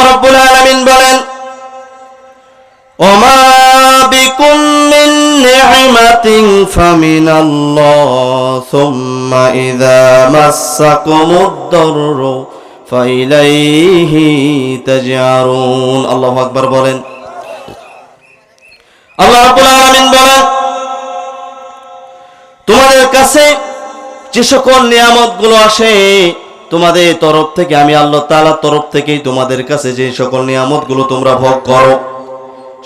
রাব্বুল আলামিন বলেন, ওমা বিকুম মিন নি'মাতিন ফামিনাল্লাহ সুম্মা ইযা মাসসাকুমুদ-দাররু ফাইলাইহি তাজআরুন। আল্লাহু আকবার বলেন। আল্লাহ রাব্বুল আলামিন বলেন, তোমাদের কাছে যে সকল নিয়ামতগুলো আসে তোমাদের তরফ থেকে, আমি আল্লাহ তাআলার তরফ থেকেই তোমাদের কাছে যে সকল নিয়ামতগুলো তোমরা ভোগ করো,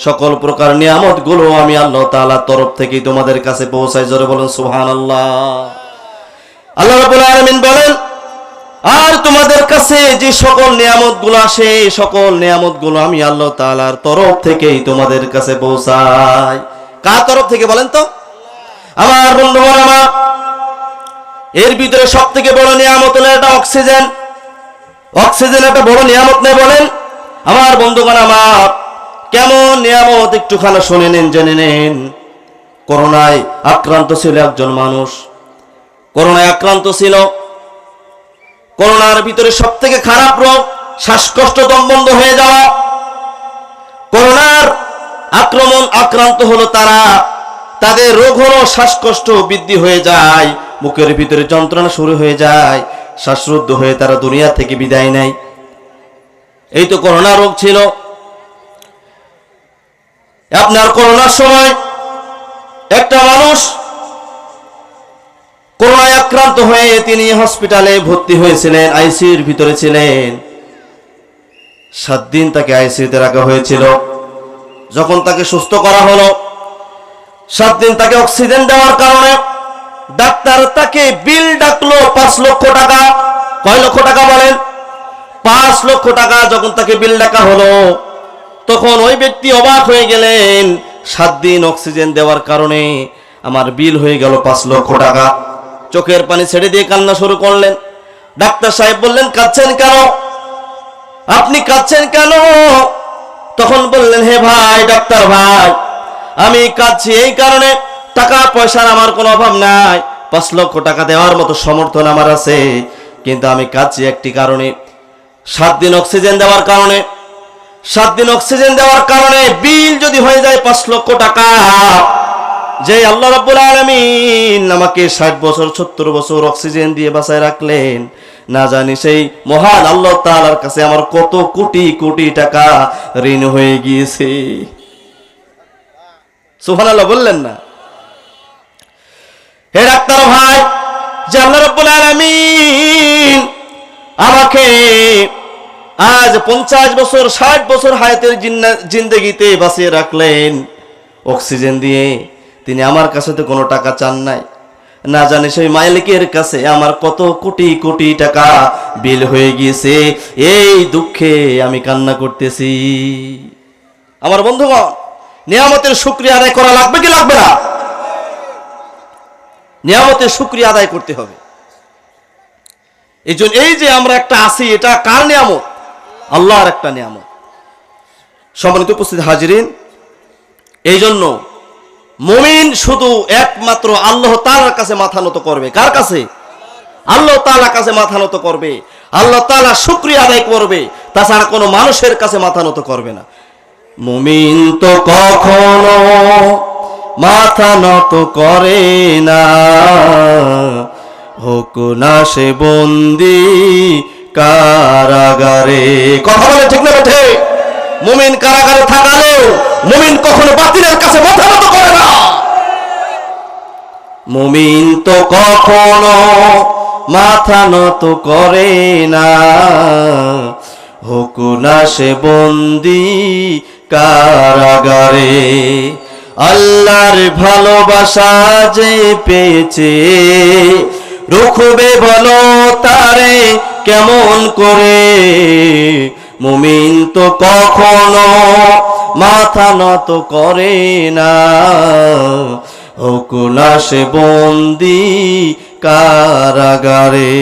সকল প্রকার নিয়ামতগুলো আমি আল্লাহ তাআলার তরফ থেকেই তোমাদের কাছে পৌঁছাই। জোরে বলেন সুবহানাল্লাহ। আল্লাহ রাব্বুল আলামিন বলেন, আর তোমাদের কাছে যে সকল নিয়ামতগুলো আসে সকল নিয়ামতগুলো আমি আল্লাহ তাআলার তরফ থেকেই তোমাদের কাছে পৌঁছাই। কার তরফ থেকে বলেন তো? আমার বন্ধুগণ, আমার এর ভিতরে সবথেকে বড় নিয়ামত হলো এটা অক্সিজেন। অক্সিজেন একটা বড় নিয়ামত নেই বলেন? আমার বন্ধুগণ আমার, কেমন নিয়ামত একটুখানি শুনে নিন, জেনে নিন। করোনায় আক্রান্ত ছিল একজন মানুষ, করোনায় আক্রান্ত ছিল। করোনার ভিতরে সবথেকে খারাপ রোগ শ্বাসকষ্ট, দম বন্ধ হয়ে যাওয়া। করোনার আক্রান্ত হলো তারা, তাদের রোগ হলো শ্বাসকষ্ট বৃদ্ধি হয়ে যায়, মুখের ভিতরে যন্ত্রণা শুরু হয়ে যায়, শ্বাসরুদ্ধ হয়ে তারা দুনিয়া থেকে বিদায় নেয়। এই তো করোনা রোগ ছিল। আপনার করোনার সময় একটা মানুষ করোনায় আক্রান্ত হয়ে তিনি হসপিটালে ভর্তি হয়েছিলেন, আইসিইউর ভিতরে ছিলেন। 7 দিন তাকে আইসিইউতে রাখা হয়েছিল। যখন তাকে সুস্থ করা হলো, 7 দিন তাকে অক্সিজেন দেওয়ার কারণে ডাক্তার তাকে বিল ডাকলো 5 লক্ষ টাকা। কয় লক্ষ টাকা বলেন? 5 লক্ষ টাকা যখন তাকে বিল ডাকা হলো, তখন ওই ব্যক্তি অবাক হয়ে গেলেন। 7 দিন অক্সিজেন দেওয়ার কারণে আমার বিল হয়ে গেল 5 লক্ষ টাকা। চোখের পানি ছেড়ে দিয়ে কান্না শুরু করলেন। ডাক্তার সাহেব বললেন, কাঁদছেন কেন? আপনি কাঁদছেন কেন? তখন বললেন, হে ভাই, ডাক্তার ভাই, আমি কাঁদছি এই কারণে, টাকা পয়সার আমার কোনো অভাব নাই, 5 লক্ষ টাকা দেওয়ার মতো সমর্থন আমার আছে, কিন্তু আমি কাঁদছি একটি কারণে, 7 দিন অক্সিজেন দেওয়ার কারণে। 7 দিন অক্সিজেন দেওয়ার কারণে বিল যদি হয়ে যায় 5 লক্ষ টাকা, যে আল্লাহ রাব্বুল আলামিন আমাকে 60 বছর 70 বছর অক্সিজেন দিয়ে বাঁচায় রাখলেন, না জানি সেই মহান আল্লাহ তাআলার কাছে আমার কত কোটি কোটি টাকা ঋণ হয়ে গিয়েছে। সুবহানাল্লাহ বললেন না? হে ডাক্তার ভাই, যে আল্লাহ রাব্বুল আলামিন আমাকে আজ 50 বছর 60 বছর হায়াতের জিন্দেগিতে বাঁচিয়ে রাখলেন অক্সিজেন দিয়ে, তিনি আমার কাছে তো কোনো টাকা চান নাই, না জানি সেই মালিকের কাছে আমার কত কোটি কোটি টাকা বিল হয়ে গিয়েছে। এই দুঃখে আমি কান্না করতেছি। আমার বন্ধুগণ, নিয়ামতের শুকরিয়া আদায় করা লাগবে কি লাগবে না? নিয়ামতের শুকরিয়া আদায় করতে হবে। এই যে আমরা একটা আছি, এটা কার নিয়ামত? আল্লাহর একটা নিয়ামত। সম্মানিত উপস্থিতি হাজিরিন, এই জন্য মুমিন শুধু একমাত্র আল্লাহ তাআলার কাছে মাথা নত করবে। কার কাছে? আল্লাহ তাআলার কাছে মাথা নত করবে, আল্লাহ তাআলা শুকরিয়া আদায় করবে, তাছাড়া কোনো মানুষের কাছে মাথা নত করবে না। মুমিন তো কখনো মাথা নত করে না, হোক না সে বন্দী কারাগারে। কথা বলে ঠিক না বেঠে? মুমিন কারাগারে থাকালেও মুমিন কখনো বাতিলের কাছে মাথা নত করে না। মুমিন তো কখনো মাথা নত করে না, হোক না সে বন্দী কারাগারে। আল্লাহর ভালোবাসা যে পেয়েছে, রুখবে বলো তারে কেমন করে? মুমিন তো কখনো মাথা নত করে না, হোক না সে বন্দী কারাগারে।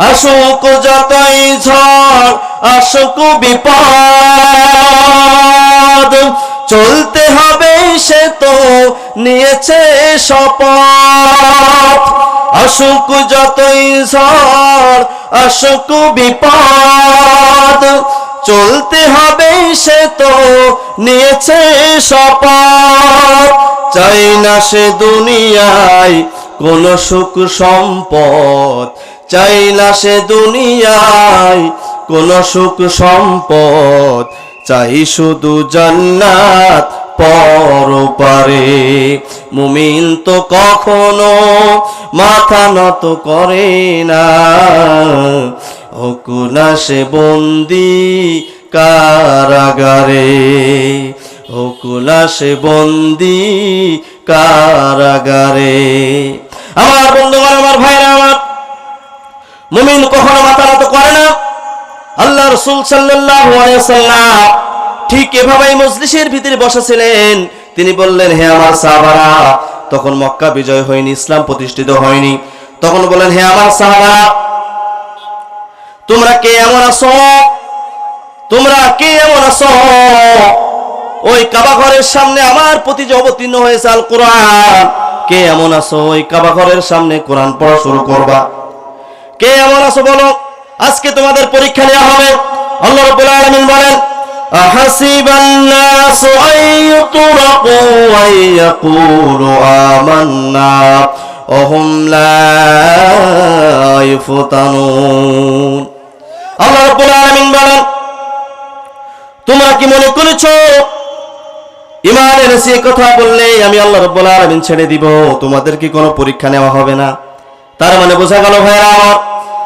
আসুক যতই ঝড়, আসুক বিপদ, চলতে হবে সে তো নিয়েছে শপথ। আসুক যতই ঝড়, আসুক বিপদ, চলতে হবে সে তো নিয়েছে শপথ। চাই না সে দুনিয়ায় কোন সুখ সম্পদ, চাই না সে দুনিয়ায় কোন সুখ সম্পদ, চাই শুধু জান্নাত পরপারে। মুমিন তো কখনো মাথা নত করে না, হোক না সে বন্দি কারাগারে, হোক না সে বন্দি কারাগারে। আমার বন্ধুগণ, আমার ভাইরা আমার, মুমিন কখনো মাথা নত করে না। আল্লাহ রাসূল সাল্লাল্লাহু আলাইহি ওয়াসাল্লাম ঠিক এভাবেই মজলিসের ভিতরে বসেছিলেন। তিনি বললেন, হে আমার সাহাবারা, তখন মক্কা বিজয় হয়নি, ইসলাম প্রতিষ্ঠিত হয়নি। তখন বললেন, হে আমার সাহাবারা, তোমরা কে এমন আছো, তোমরা কে এমন আছো ওই কাবা ঘরের সামনে আমার প্রতি যে অবতীর্ণ হয়েছে আল কোরআন, কে এমন আছো ওই কাবা ঘরের সামনে কোরআন পড়া শুরু করবা? কে এমন আছো বলো, আজকে তোমাদের পরীক্ষা নেওয়া হবে। আল্লাহ রাব্বুল আলামিন বলেন, আহাসিবান নাসু আইয়ুতরাকু ওয়া ইয়াকুলু আমান্না ওয়া হুম লা ইফতানুন। আল্লাহ রাব্বুল আলামিন বলেন, তোমরা কি মনে করেছো ঈমান এনেছি কথা বললে আমি আল্লাহ রাব্বুল আলামিন ছেড়ে দিব, তোমাদের কি কোনো পরীক্ষা নেওয়া হবে না? তার মানে বোঝা গেল ভাইরা আমার,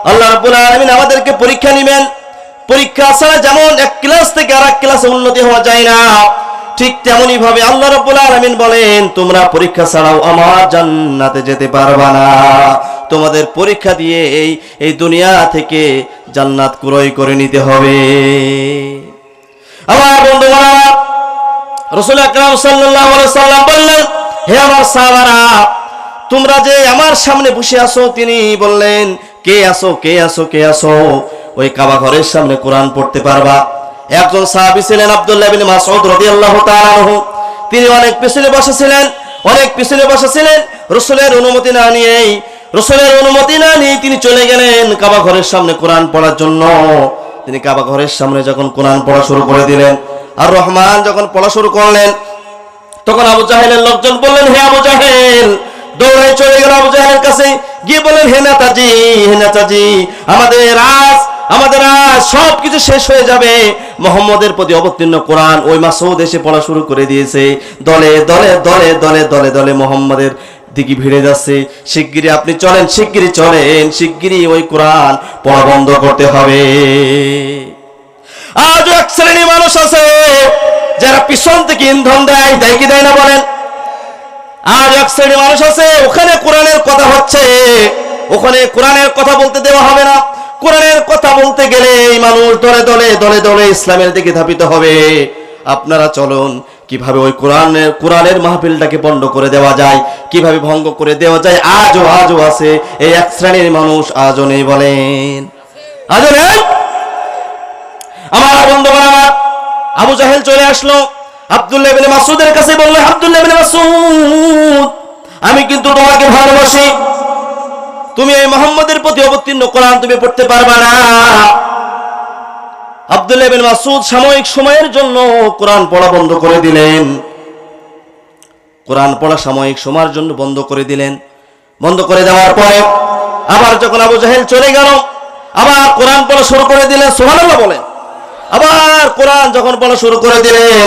আল্লাহ রাব্বুল আলামিন আমাদেরকে পরীক্ষা নেবেন। পরীক্ষা ছাড়া যেমন এক ক্লাস থেকে আরেক ক্লাসে উন্নতি হওয়া যায় না, ঠিক তেমনি ভাবে আল্লাহ রাব্বুল আলামিন বলেন, তোমরা পরীক্ষা ছাড়াও আমার জান্নাতে যেতে পারবা না। তোমাদের পরীক্ষা দিয়ে এই দুনিয়া থেকে জান্নাত ক্রয় করে নিতে হবে। আমার বন্ধুরা, রাসূল আকরাম সাল্লাল্লাহু আলাইহি ওয়াসাল্লাম বললেন, হে আমার সাহাবারা, তোমরা যে আমার সামনে বসে আছো, তিনি বললেন, কে আছো, কে আছো, কে আছো ওই কাবা ঘরের সামনে কোরআন পড়তে পারবা? একজন সাহাবী ছিলেন আব্দুল্লাহ ইবনে মাসউদ রাদিয়াল্লাহু তাআলা আনহু। তিনি অনেক পিছনে বসেছিলেন, অনেক পিছনে বসেছিলেন। রাসূলের অনুমতি না নিয়ে তিনি চলে গেলেন কাবা ঘরের সামনে কোরআন পড়ার জন্য। তিনি কাবা ঘরের সামনে যখন কোরআন পড়া শুরু করে দিলেন, আর রহমান যখন পড়া শুরু করলেন, তখন আবু জাহেলের লোকজন বললেন, হে আবু জাহেল, দৌড়ে চলে গেল আবু জাহেলের কাছে, গিয়ে বলেন, হে নেতাজি, হে নেতাজি, আমাদের আজ সবকিছু শেষ হয়ে যাবে। মুহাম্মদের প্রতি অবতীর্ণ কোরআন ওই মাসউদ এসে পড়া শুরু করে দিয়েছে, দলে দলে দলে দলে দলে দলে মুহাম্মদের দিকে ভিড়ে যাচ্ছে। শিগগিরই আপনি চলেন, শিগগিরই চলেন, শিগগিরই ওই কোরআন পড়া বন্ধ করতে হবে। আজ এক শ্রেণীর মানুষ আছে যারা পিছন থেকে ইন্ধন দেয়, দেয় কি দেয় না বলেন? আর এক শ্রেণীর মানুষ আছে, ওখানে কোরআনের কথা হচ্ছে, ওখানে কোরআনের কথা বলতে দেওয়া হবে না। কোরআনের কথা বলতে গেলে এই মানুষ দলে দলে দলে দলে ইসলামের দিকে ধাবিত হবে। আপনারা চলুন, কিভাবে ওই কোরআনের মাহফিলটাকে বন্ধ করে দেওয়া যায়, কিভাবে ভঙ্গ করে দেওয়া যায়। আজও আছে এই এক শ্রেণীর মানুষ, আজও নেই বলেন? আজও নেই। আমার বন্ধুগণ, আমার আবু জাহেল চলে আসলো আব্দুল্লাহ ইবনে মাসউদের কাছে, বলল, আব্দুল্লাহ ইবনে মাসউদ, আমি কিন্তু তোমাকে ভালোবাসি, তুমি এই মুহাম্মদের প্রতি অবতীর্ণ কোরআন তুমি পড়তে পারবা না। আব্দুল্লাহ ইবনে মাসউদ সাময়িক সময়ের জন্য কোরআন পড়া বন্ধ করে দিলেন। কোরআন পড়া সাময়িক সময়ের জন্য বন্ধ করে দিলেন। বন্ধ করে দেওয়ার পরে আবার যখন আবু জাহেল চলে গেল, আবার কোরআন পড়া শুরু করে দিলেন। সুবহানাল্লাহ বলেন। আবার কোরআন যখন পড়া শুরু করে দিলেন,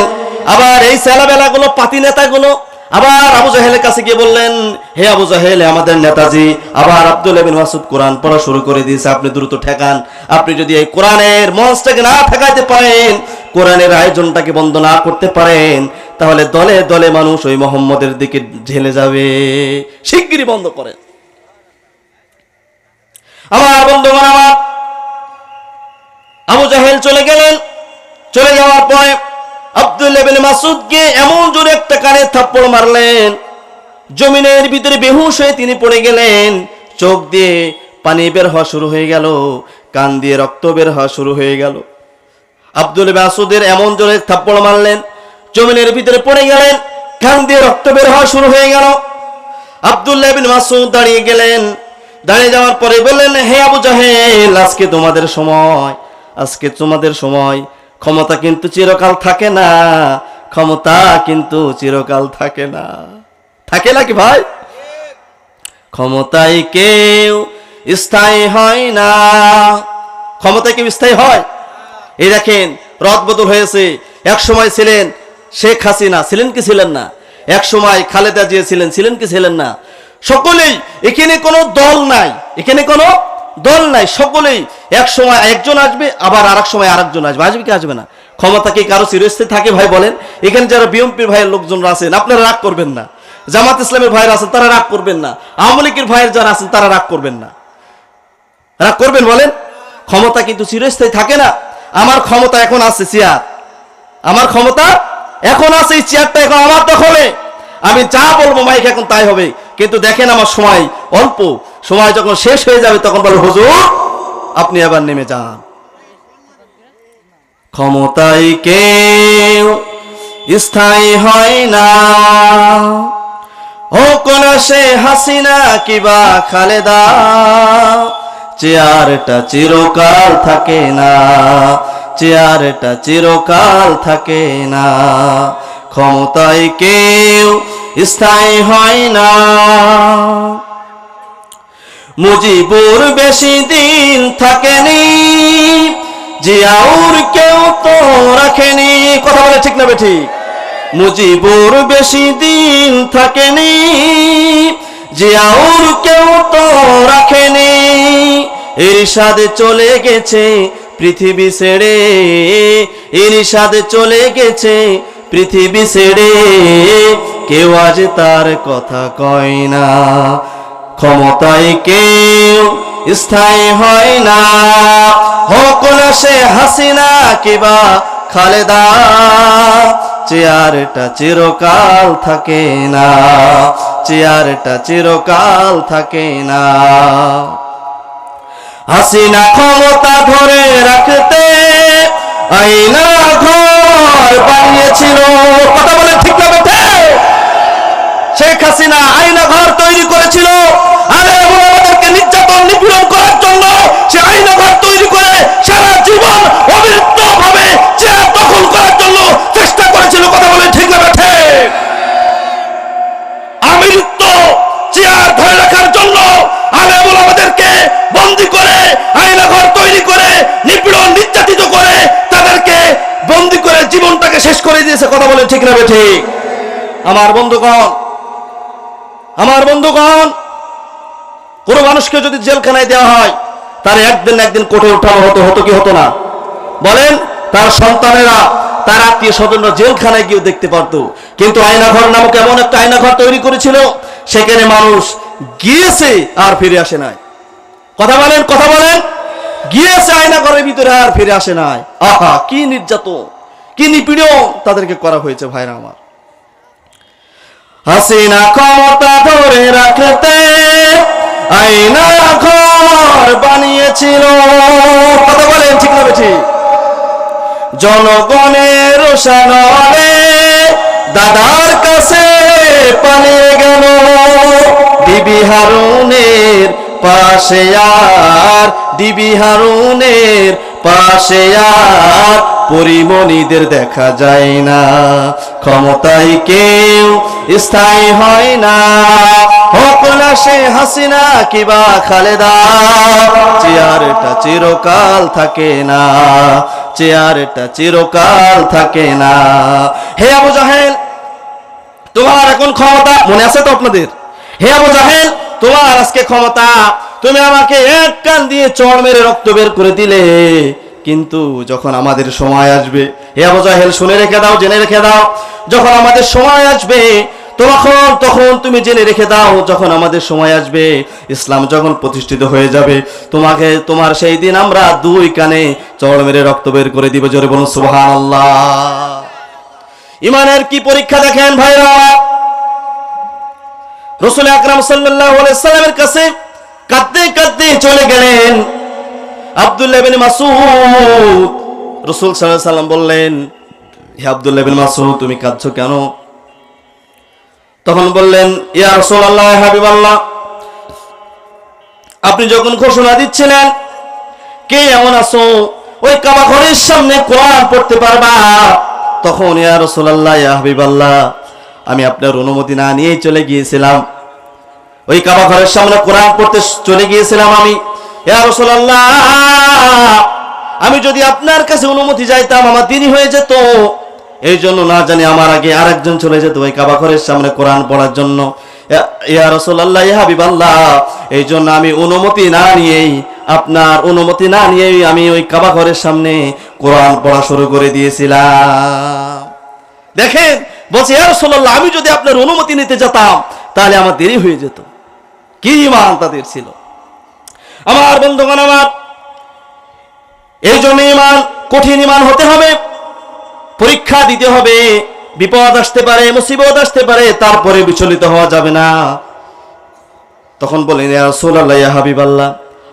আবার এই ছেলেবেলাগুলো, পাতি নেতাগুলো আবার আবু জাহেলের কাছে গিয়ে বললেন, হে আবু জাহেল, আমাদের নেতাজি আবার আব্দুল্লাহ ইবনে মাসউদ কোরআন পড়া শুরু করে দিয়েছে, আপনি দ্রুত ঠেকান। আপনি যদি এই কোরআনের মঞ্চটাকে না ঠেকাইতে পারেন, কোরআনের আয়োজনটাকে বন্ধ না করতে পারেন, তাহলে দলে দলে মানুষ ওই মুহাম্মদের দিকে ঢেলে যাবে। শিগগিরই বন্ধ করেন। আমার বন্ধুগণ, আমার আবু জাহেল চলে গেলেন। চলে যাওয়ার পরে আব্দুল্লাহ ইবনে মাসউদকে এমন জোরে একটা কানে থাপ্পড় মারলেন, জমিনের ভিতরে বেহুশ হয়ে তিনি পড়ে গেলেন। চোখ দিয়ে পানি বের হওয়া শুরু হয়ে গেল, কান দিয়ে রক্ত বের হওয়া শুরু হয়ে গেল। আব্দুল্লাহ ইবনে মাসউদের এমন জোরে থাপ্পড় মারলেন, জমিনের ভিতরে পড়ে গেলেন, কান দিয়ে রক্ত বের হওয়া শুরু হয়ে গেল। আব্দুল্লাহ ইবনে মাসউদ দাঁড়িয়ে গেলেন। দাঁড়িয়ে যাওয়ার পরে বললেন, হে আবু জাহেল, আজকে তোমাদের সময়, আজকে তোমাদের সময়। ক্ষমতা কিন্তু চিরকাল থাকে না, ক্ষমতা কিন্তু চিরকাল থাকে না। থাকে নাকি ভাই? ক্ষমতায় কেউ স্থায়ী হয় না। ক্ষমতায় কেউ স্থায়ী হয়? এই দেখেন, রদ বদল হয়েছে। এক সময় ছিলেন শেখ হাসিনা, ছিলেন কি ছিলেন না? এক সময় খালেদা জিয়া ছিলেন, ছিলেন কি ছিলেন না? সকলেই, এখানে কোনো দল নাই, এখানে কোনো দল নাই, সকলেই এক সময় একজন আসবে, আবার আর এক সময় আরেকজন আসবে। আসবে কি আসবে না? ক্ষমতা কি কারো চিরস্থায়ী থাকে ভাই বলেন? এখানে যারা বিএনপির ভাইয়ের লোকজনরা আছেন, আপনারা রাগ করবেন না। জামাত ইসলামের ভাইয়েরা আছেন, তারা রাগ করবেন না। আওয়ামী লীগের ভাইয়ের যারা আছেন, তারা রাগ করবেন না। রাগ করবেন বলেন? ক্ষমতা কিন্তু চিরস্থায়ী থাকে না। আমার ক্ষমতা এখন আছে চেয়ার, আমার ক্ষমতা এখন আছে, এই চেয়ারটা এখন আমার দখলে, আমি যা বলবো মাইক এখন তাই হবে। কিন্তু দেখেন আমার সময় অল্প, সময় যখন শেষ হয়ে যাবে তখন বলবো হুজুর আপনি আবার নেমে যান। ক্ষমতায় কেউ স্থায়ী হয় না, হোক না সে হাসিনা কিবা খালেদা, চেয়ারটা চিরকাল থাকে না, চেয়ারটা চিরকাল থাকে না। ক্ষমতায় কেউ স্থায়ী হয় না। মুজিবুর বেশি দিন থাকেনি, জিয়াউর কেউ তো রাখেনি। কথা বলে ঠিক না বেঠিক? মুজিবুর বেশি দিন থাকেনি, জিয়াউর কেউ তো রাখেনি। এরশাদ চলে গেছে পৃথিবী ছেড়ে, এরশাদ চলে গেছে পৃথিবী ছেড়ে, কেউ আজ তার কথা কয় না। ক্ষমতায় কেউ স্থায়ী হয় না, হোক না সে হাসিনা কিবা খালেদা, চেয়ারটা চিরকাল থাকে না, চেয়ারটা চিরকাল থাকে না। হাসিনা ক্ষমতা ধরে রাখতে আয়না ঘর বানিয়েছিল। কথা বলে ঠিক না বেঠে? শেখ হাসিনা আয়না ঘর তৈরি করেছিল, আরে আমাদেরকে নির্যাতন নিপীড়ন করার জন্য সে আয়না ঘর তৈরি করে সারা জীবন অবিরত ভাবে চেয়ার দখল করার জন্য চেষ্টা করেছিল। কথা বলে ঠিক না বেঠে? অবিরত চেয়ার ধরে রাখার জন্য আলেমুল আমাদেরকে বন্দী করে আয়না ঘর তৈরি করে নিপীড়ন নির্যাতিত করে তাদেরকে বন্দী করে জীবনটাকে শেষ করে দিয়েছে। কথা বলে ঠিক না বেঠিক? আমার বন্ধুগণ, আমার বন্ধুগণ, কোন মানুষকে যদি জেলখানায় দেওয়া হয়, তার একদিন না একদিন কোর্টে উঠানো হতো, হতো কি হতো না বলেন? তার সন্তানেরা, তার আত্মীয় স্বজনরা জেলখানায় গিয়ে দেখতে পারতো। কিন্তু আয়নাঘর নামক এমন একটা আয়নাঘর তৈরি করেছিল, সেখানে মানুষ গিয়েছে আর ফিরে আসে নাই। কথা বলেন, কথা বলেন? গিয়েছে আয়নাঘরের ভিতরে আর ফিরে আসে নাই। আহা, কি নির্যাতন, কি নিপীড়ন তাদেরকে করা হয়েছে ভাইরা আমার। হাসিনা ক্ষমতা ধরে রাখতে আয়না ঘর বানিয়েছিল। কথা বলেন ঠিক না বেঠিক? জনগণের রোষানলে দাদার কাছে পালিয়ে গেল, ডিবি হারুনের পাশে আর, ডিবি হারুনের পাশে আর পরিমণিদের দেখা যায় না। ক্ষমতায় কেউ স্থায়ী হয় না, হোক না সে হাসিনা কিবা খালেদা, চেয়ারটা চিরকাল থাকে না, চেয়ারটা চিরকাল থাকে না। হে আবু জাহেল, তোমার এখন ক্ষমতা মনে আছে তো আপনাদের? হে আবু জাহেল, তোমার আজকে ক্ষমতা, তুমি আমাকে এক কান দিয়ে চড় মেরে রক্ত বের করে দিলে, কিন্তু যখন আমাদের সময় আসবে, হে আবু জাহেল শুনে রেখে দাও, জেনে রেখে দাও, যখন আমাদের সময় আসবে তখন তুমি জেনে রেখে দাও, যখন আমাদের সময় আসবে, ইসলাম যখন প্রতিষ্ঠিত হয়ে যাবে, তোমাকে, তোমার সেই দিন আমরা দুই কানে চড় মেরে রক্ত বের করে দিব। জোরে বলুন সুবহানাল্লাহ। ইমানের কি পরীক্ষা দেখেন ভাইরা। রাসূল আকরাম সাল্লাল্লাহু আলাইহি ওয়াসাল্লামের কাছে কাঁদতে কাঁদতে চলে গেলেন আব্দুল্লাহ ইবনে মাসউদ। রাসূল সাল্লাল্লাহু আলাইহি ওয়াসাল্লাম বললেন, হে আব্দুল্লাহ ইবনে মাসউদ, তুমি কাঁদছো কেন? তখন বললেন, ইয়া রাসূলুল্লাহ, ইয়া হাবিবাল্লাহ, আপনি যখন ঘোষণা দিচ্ছিলেন কে এমন আছো, ওই কাবা ঘরে ঘরের সামনে কোরআন পড়তে পারবা। তখন ইয়া রাসূলুল্লাহ, ইয়া হাবিবাল্লাহ, আমি আপনার অনুমতি না নিয়েই চলে গিয়েছিলাম, ওই কাবা ঘরের সামনে কোরআন পড়তে চলে গিয়েছিলাম আমি। ইয়া রাসূলুল্লাহ, আমি যদি আপনার কাছে অনুমতি চাইতাম আমার দেরি হয়ে যেত, এই জন্য না জানি আমার আগে আরেকজন চলে যেত ওই কাবা ঘরের সামনে কোরআন পড়ার জন্য। ইয়া রাসূলুল্লাহ, ইয়া হাবিবাল্লাহ, এই জন্য আমি অনুমতি না নিয়েই, আপনার অনুমতি না নিয়েই আমি ওই কাবা ঘরের সামনে কোরআন পড়া শুরু করে দিয়েছিলাম। দেখেন, বলছে ইয়া রাসূলুল্লাহ, আমি যদি আপনার অনুমতি নিতে যেতাম তাহলে আমার দেরি হয়ে যেত। কি ঈমান তাদের ছিল! আমার বন্ধুগণ আমার, এই জন্য ঈমান, কঠিন ঈমান হতে হবে, পরীক্ষা দিতে হবে, বিপদ আসতে পারে, মুসিবত আসতে পারে, তারপরে বিচলিত হওয়া যাবে না। তখন বলেন ইয়া রাসূলুল্লাহ, ইয়া হাবিবাল্লাহ,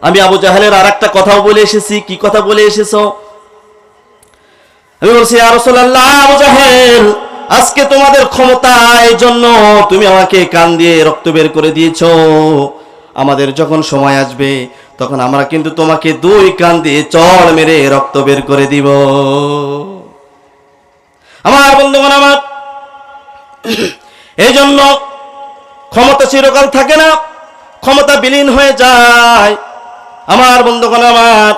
আমি আবু জাহেলের আরেকটা কথাও বলে এসেছি। কি কথা বলে এসেছো? আমি বলছি ইয়া রাসূলুল্লাহ, আবু জাহেল, আজকে তোমাদের ক্ষমতা, এই জন্য তুমি আমাকে কান দিয়ে রক্ত বের করে দিয়েছো। আমাদের যখন সময় আসবে তখন আমরা কিন্তু তোমাকে দুই কান দিয়ে চড় মেরে রক্ত বের করে দিব। আমার বন্ধুগণ আমার, এই জন্য ক্ষমতা চিরকাল থাকে না, ক্ষমতা বিলীন হয়ে যায়। আমার বন্ধুগণ আমার,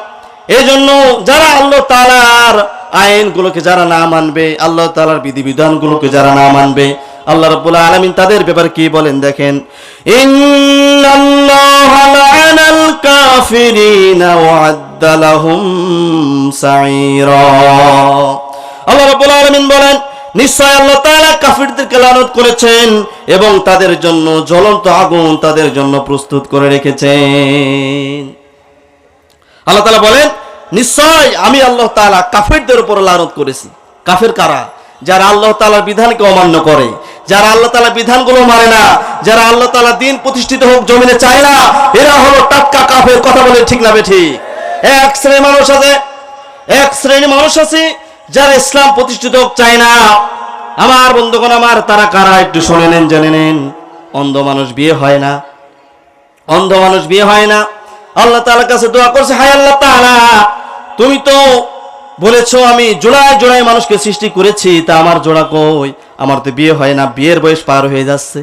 এই জন্য যারা আল্লাহ তাআলার আইনগুলোকে যারা না মানবে, আল্লাহ তাআলার বিধিবিধানগুলোকে যারা না মানবে, আল্লাহ রাব্বুল আলামিন তাদের ব্যাপারে কি বলেন দেখেন, ইন্নাল্লাহা লা'আনাল কাফিরিনা ওয়া আ'আদ্দা লাহুম সাঈরা। আল্লাহ রাব্বুল আলামিন বলেন, নিশ্চয় আল্লাহ তাআলা কাফিরদেরকে লানত করেছেন এবং তাদের জন্য জ্বলন্ত আগুন তাদের জন্য প্রস্তুত করে রেখেছেন। আল্লাহ তাআলা বলেন, নিশ্চয় আমি আল্লাহ তাআলা কাফিরদের উপর লানত করেছি। কাফির কারা? যারা আল্লাহ তাআলার বিধানকে অমান্য করে, যারা আল্লাহ তাআলার বিধানগুলো মানে না, যারা আল্লাহ তাআলার দ্বীন প্রতিষ্ঠিত হোক জমিনে চায় না, এরা হলো টাটকা কাফের। কথা বলে ঠিক না বেঠিক? এক শ্রেণীর মানুষ আছে যারা ইসলাম প্রতিষ্ঠিত হোক চায় না। আমার বন্ধুগণ আমার, তারা কারা একটু শুনে নেন, জেনে নেন। অন্ধ মানুষ বিয়ে হয় না, অন্ধ মানুষ বিয়ে হয় না। আল্লাহ তাআলার কাছে দোয়া করছে, হায় আল্লাহ তাআলা, তুমি তো বলেছো আমি জোড়ায় জোড়ায় মানুষকে সৃষ্টি করেছি, তা আমার জোড়া কই? আমার তো বিয়ে হয় না, বিয়ের বয়স পার হয়ে যাচ্ছে।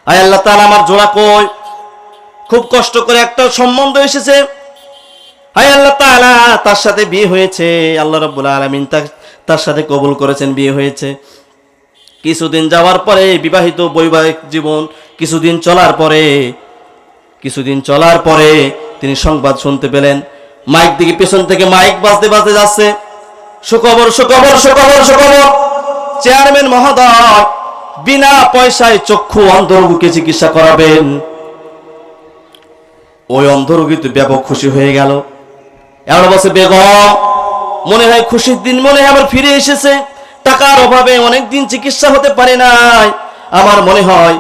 হায় আল্লাহ তাআলা, আমার জোড়া কই? খুব কষ্ট করে একটা সম্বন্ধ এসেছে, হায় আল্লাহ তাআলা, তার সাথে বিয়ে হয়েছে। আল্লাহ রাব্বুল আলামিন তার সাথে কবুল করেছেন, বিয়ে হয়েছে। কিছুদিন যাওয়ার পরে, বিবাহিত বৈবাহিক জীবন কিছুদিন চলার পরে তিনি সংবাদ শুনতে পেলেন, মাইক দিকে পেছন থেকে মাইক বাজতে বাজতে যাচ্ছে, সুখবর সুখবর সুখবর সুখবর, চেয়ারম্যান মহোদয় বিনা পয়সায় চক্ষু অন্ধরোগীকে চিকিৎসা করাবেন। ওই অন্ধরোগী তো ব্যাপক খুশি হয়ে গেল। এবার বলছে, বেগম, মনে হয় খুশির দিন মনে হয় আবার ফিরে এসেছে। টাকার অভাবে অনেকদিন চিকিৎসা হতে পারে নাই। আমার মনে হয়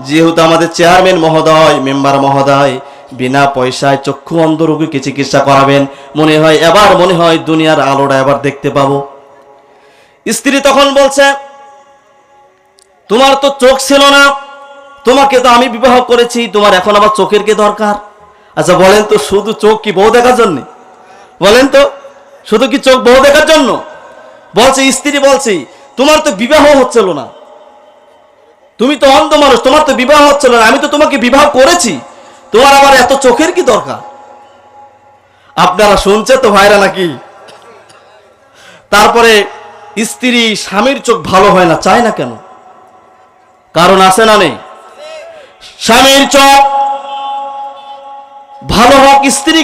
যেহেতু আমাদের চেয়ারম্যান মহোদয়, মেম্বার মহোদয় বিনা পয়সায় চক্ষু অন্ধ রোগীকে চিকিৎসা করাবেন, মনে হয় দুনিয়ার আলোটা এবার দেখতে পাবো। স্ত্রী তখন বলছে, তোমার তো চোখ ছিল না, তোমাকে তো আমি বিবাহ করেছি, তোমার এখন আবার চোখের কি দরকার? আচ্ছা বলেন তো, শুধু চোখ কি বউ দেখার জন্য? বলেন তো, শুধু কি চোখ বউ দেখার জন্য? বলছে স্ত্রী, বলছি তোমার তো বিবাহ হচ্ছিল না, তুমি তো অন্ধ মানুষ, তোমার তো বিবাহ হচ্ছিল না, আমি তো তোমাকে বিবাহ করেছি, তোমার আবার এত চোখের কি দরকার? আপনারা শুনছেন তো ভাইরা নাকি? তারপরে স্ত্রী স্বামীর চোখ ভালো হয় না, চায় না কেন? কারণ আছে না নেই? স্বামীর চোখ ভালো হোক, স্ত্রী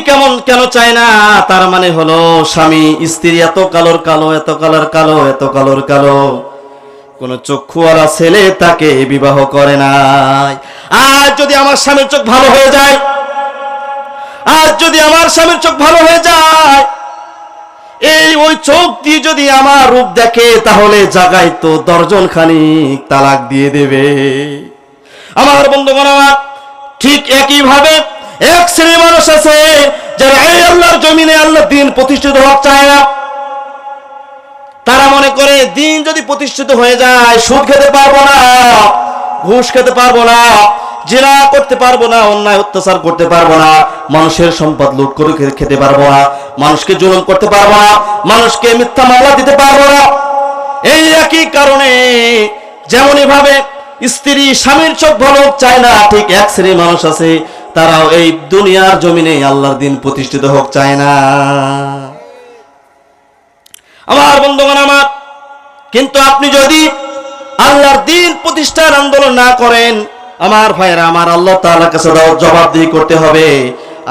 কেন চায় না? তার মানে হলো স্বামী স্ত্রী এত কালোর কালো, এত কালার কালো, এত কালোর কালো, কোন চক্ষুওয়ালা ছেলে তাকে বিবাহ করে নাই। আর যদি আমার স্বামীর চোখ ভালো হয়ে যায়, ওই চোখ দিয়ে যদি আমার রূপ দেখে, তাহলে জায়গায় তো দর্জন খানিক তালাক দিয়ে দেবে। আমার বন্ধুগণ আমার, ঠিক একইভাবে এক শ্রেণীর মানুষ আছে যারা এই আল্লাহর জমিনে আল্লাহর দ্বীন প্রতিষ্ঠিত হতে চায় না। তারা মনে করে দ্বীন যদি প্রতিষ্ঠিত হয়ে যায়, সুদ খেতে পারবো না, ঘুষ খেতে পারবো না, জিনা করতে পারবো না, অন্যায় অত্যাচার করতে পারবো না, মানুষের সম্পদ লুট করে খেতে পারবো না, মানুষকে জুলুম করতে পারবো না, মানুষকে মিথ্যা মামলা দিতে পারবো না। এই একই কারণে যেমনই ভাবে স্ত্রী স্বামীর চোখ ভালো চায় না, ঠিক এক শ্রেণীর মানুষ আছে তারাও এই দুনিয়ার জমিনে আল্লাহর দিন প্রতিষ্ঠিত হোক চায় না। আমার বন্ধুগণ আমার, কিন্তু আপনি যদি আল্লাহর দিন প্রতিষ্ঠার আন্দোলন না করেন, আমার ভাইরা আমার, আল্লাহ তাআলার কাছে জবাবদিহি করতে হবে,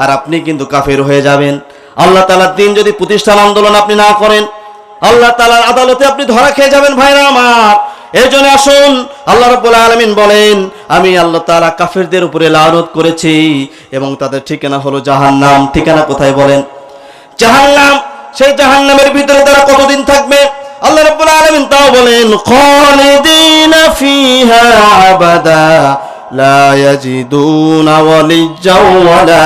আর আপনি কিন্তু কাফের হয়ে যাবেন। আল্লাহ তাআলার দিন যদি প্রতিষ্ঠার আন্দোলন আপনি না করেন, আল্লাহ তাআলার আদালতে আপনি ধরা খেয়ে যাবেন ভাইরা আমার। এই জন্য আসুন, আল্লাহ রাব্বুল আলামিন বলেন, আমি আল্লাহ তাআলা কাফেরদের উপরে লানত করেছি এবং তাদের ঠিকানা হলো জাহান্নাম। ঠিকানা কোথায় বলেন? জাহান্নাম। সেই জাহান্নামের ভিতরে তারা কতদিন থাকবে? আল্লাহ রাব্বুল আলামিন তাও বলেন, খালিদিনা ফিহা আবাদা লা ইয়াজিদুনা ওয়ালিজ্জাও ওয়ালা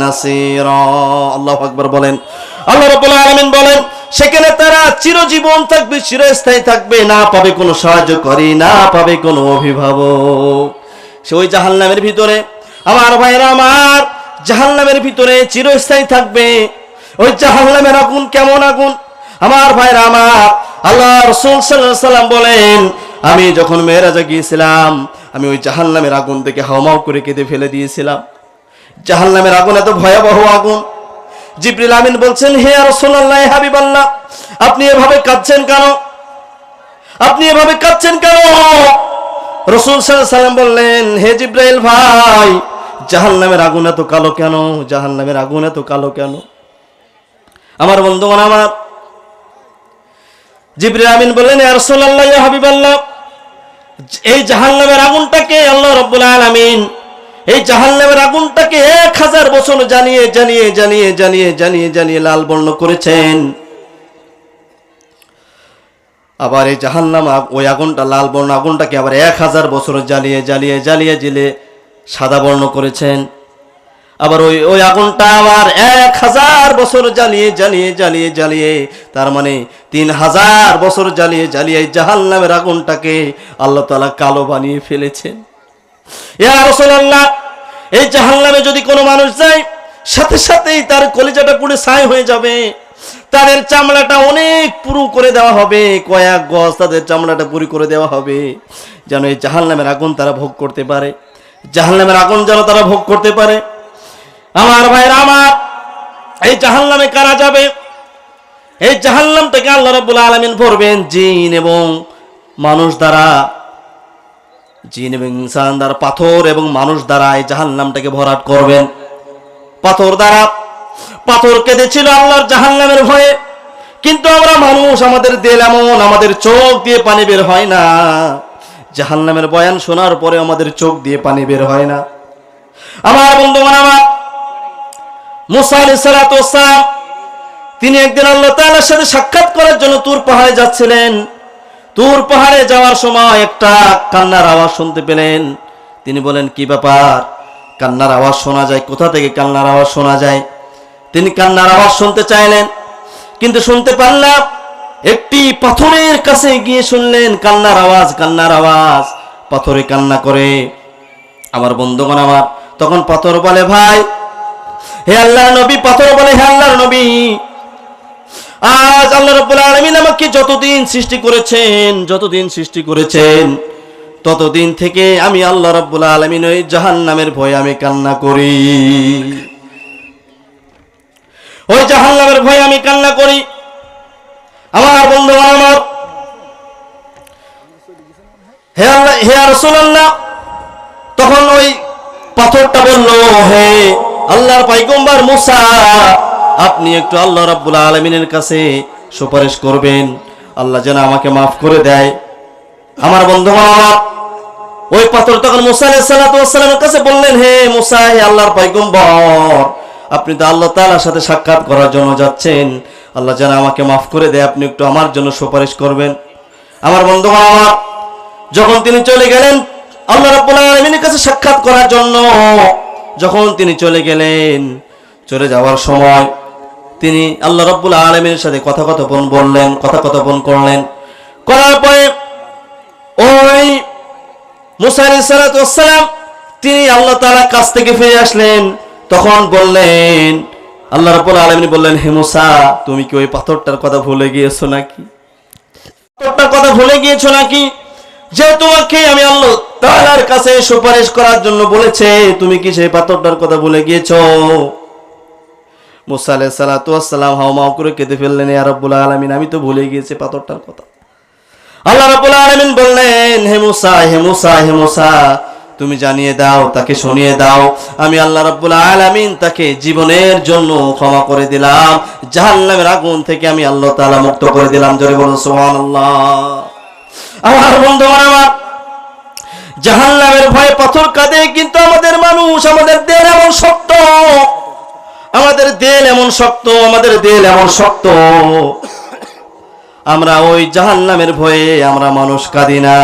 নাসীরা। আল্লাহু আকবার বলেন। আল্লাহ রাব্বুল আলামিন বলেন, সেখানে তারা চিরজীবন থাকবে, চিরস্থায়ী থাকবে, না পাবে কোনো সাহায্যকারী, না পাবে কোনো অভিভাবক। সে ওই জাহান্নামের ভিতরে, আমার ভাইরা আমার, জাহান্নামের ভিতরে চিরস্থায়ী থাকবে। ওই জাহান্নামের আগুন কেমন আগুন? আমার ভাইরা আমার, আল্লাহ রাসূল সাল্লাল্লাহু আলাইহি ওয়াসাল্লাম বলেন, আমি যখন মেরাজে গিয়েছিলাম, আমি ওই জাহান্নামের আগুন থেকে হাওমাও করে কেঁদে ফেলে দিয়েছিলাম। জাহান্নামের আগুন এত ভয়াবহ আগুন। জিবরিল আমিন বলছেন, হে রাসূলুল্লাহ, হে হাবিবাল্লাহ, আপনি এভাবে কাঁদছেন কেন? আপনি এভাবে কাঁদছেন কেন? রাসূল সাল্লাল্লাহু আলাইহি ওয়াসাল্লাম বললেন, হে জিবরাইল ভাই, জাহান্নামের আগুন এত কালো কেন? জাহান্নামের আগুন এত কালো কেন? আমার বন্ধুগণ আমার, জিবরিল আমিন বললেন, হে রাসূলুল্লাহ, হে হাবিবাল্লাহ, এই জাহান্নামের আগুনটাকে আল্লাহ রাব্বুল আলামিন, এই জাহান্নামের আগুনটাকে 1000 বছর জ্বালিয়ে জ্বালিয়ে জ্বালিয়ে জ্বালিয়ে জ্বালিয়ে জ্বালিয়ে লাল বর্ণ করেছেন। আবার এই জাহান্নাম, ওই আগুনটা, লাল বর্ণ আগুনটাকে আবার 1000 বছর জ্বালিয়ে জ্বালিয়ে জ্বালিয়ে জ্বালিয়ে সাদা বর্ণ করেছেন। আবার ওই আগুনটা আবার 1000 বছর জ্বালিয়ে জ্বালিয়ে জ্বালিয়ে জ্বালিয়ে, তার মানে 3000 বছর জ্বালিয়ে জ্বালিয়ে জাহান্নামের আগুনটাকে আল্লাহ তাআলা কালো বানিয়ে ফেলেছেন। ইয়া রাসূলুল্লাহ, এই জাহান্নামে যদি কোনো মানুষ যায়, সাথে সাথেই তার কলিজাটা পুড়ে ছাই হয়ে যাবে, তাদের চামড়াটা অনেক পুরু করে দেওয়া হবে, কয়েক গজ তাদের চামড়াটা পুরি করে দেওয়া হবে, যেন এই জাহান্নামের আগুন তারা ভোগ করতে পারে, জাহান্নামের আগুন যেন তারা ভোগ করতে পারে। আমার ভাইরা আমার, এই জাহান্নামে কারা যাবে? এই জাহান্নাম থেকে আল্লাহ রাব্বুল আলামিন ভরবেন জিন এবং মানুষ দ্বারা, জিন এবং ইনসান দ্বারা, পাথর এবং মানুষ দ্বারা এই জাহান্নামটাকে ভরাট করবেন। পাথর দ্বারা, পাথর কেঁদেছিল আল্লাহর জাহান্নামের ভয়ে, কিন্তু আমরা মানুষ, আমাদের দিল এমন, আমাদের চোখ দিয়ে পানি বের হয় না। জাহান্নামের বয়ান শোনার পরে আমাদের চোখ দিয়ে পানি বের হয় না। আমার বন্ধুগণ আমার, মুসা আলাইহিস সালাতু ওয়াস সালাম, তিনি একদিন আল্লাহ তাআলার সাথে সাক্ষাৎ করার জন্য তুর পাহাড়ে যাচ্ছিলেন। তুর পাহাড়ে যাওয়ার সময় একটা কান্নার আওয়াজ শুনতে পেলেন। তিনি বলেন, কি ব্যাপার? কান্নার আওয়াজ শোনা যায়, কোথা থেকে কান্নার আওয়াজ শোনা যায়? তিনি কান্নার আওয়াজ শুনতে চাইলেন, কিন্তু শুনতে পারলেন। একটি পাথরের কাছে গিয়ে শুনলেন কান্নার আওয়াজ, কান্নার আওয়াজ, পাথরে কান্না করে। আমার বন্ধুগণ আমার, তখন পাথর বলে, ভাই, হে আল্লাহর নবী, পাথর বলে, হে আল্লাহর নবী, আজ আল্লাহ রাব্বুল আলামিন আমাকে যতদিন সৃষ্টি করেছেন ততদিন থেকে আমি আল্লাহ রাব্বুল আলামিন ওই জাহান্নামের ভয়ে আমি কান্না করি, ওই জাহান্নামের ভয়ে আমি কান্না করি। আমার বন্ধু আমার, হে আল্লাহ, হে রাসূলুল্লাহ, তখন ওই পাথরটা বলল, হে আল্লাহর পয়গম্বর মুসা, আপনি একটু আল্লাহ রাব্বুল আলামিনের কাছে সুপারিশ করবেন, আল্লাহ যেন আমাকে মাফ করে দেয়। আমার বন্ধু আমার, ওই পাথর তখন মুসা আলাইহিস সালাতু ওয়াস সালামের কাছে বললেন, হে মুসা, হে আল্লাহর পয়গম্বর, আপনি তো আল্লাহ তাআলার সাথে সাক্ষাৎ করার জন্য যাচ্ছেন, আল্লাহ যেন আমাকে মাফ করে দেয়, আপনি একটু আমার জন্য সুপারিশ করবেন। আমার বন্ধু আমার, যখন তিনি চলে গেলেন আল্লাহ রাব্বুল আলামিনের কাছে সাক্ষাৎ করার জন্য, যখন তিনি চলে গেলেন, চলে যাওয়ার সময় তিনি আল্লাহ রাব্বুল আলামিনের সাথে কথোপকথন করলেন। করার পরে ওই মুসা আলাইহিস সালাতু ওয়াস সালাম তিনি আল্লাহ তাআলার কাছ থেকে ফিরে আসলেন, তখন বললেন, আল্লাহ রাব্বুল আলামিন বললেন, হে মুসা, তুমি কি ওই পাথরটার কথা ভুলে গিয়েছো নাকি? পাথরটার কথা ভুলে গিয়েছো নাকি? যে তোমাকে আমি আল্লাহ তাআলার কাছে সুপারিশ করার জন্য বলেছে, তুমি কি সেই পাথরটার কথা ভুলে গিয়েছো? মুসা আলাইহিস সালাতু ওয়াস সালাম হাওমাও করে কেঁদে ফেললেন, ইয়া রাব্বুল আলামিন, আমি তো ভুলে গিয়েছি পাথরটার কথা। আল্লাহ রাব্বুল আলামিন বললেন, হে মুসা, হে মুসা, হে মুসা, তুমি জানিয়ে দাও, তাকে শুনিয়ে দাও, আমি আল্লাহ রাব্বুল আলামিন তাকে জীবনের জন্য ক্ষমা করে দিলাম, জাহান্নামের আগুন থেকে আমি আল্লাহ তাআলা মুক্ত করে দিলাম। জোরে বলুন সুবহানাল্লাহ। আমার বন্ধুগণ, আমার জাহান্নামের ভয়ে পাথর কাঁদে, কিন্তু আমাদের মানুষ, আমাদের দেল এমন শক্ত, আমাদের দেল এমন শক্ত, আমাদের দেল এমন শক্ত, আমরা ওই জাহান্নামের ভয়ে আমরা মানুষ কাঁদি না।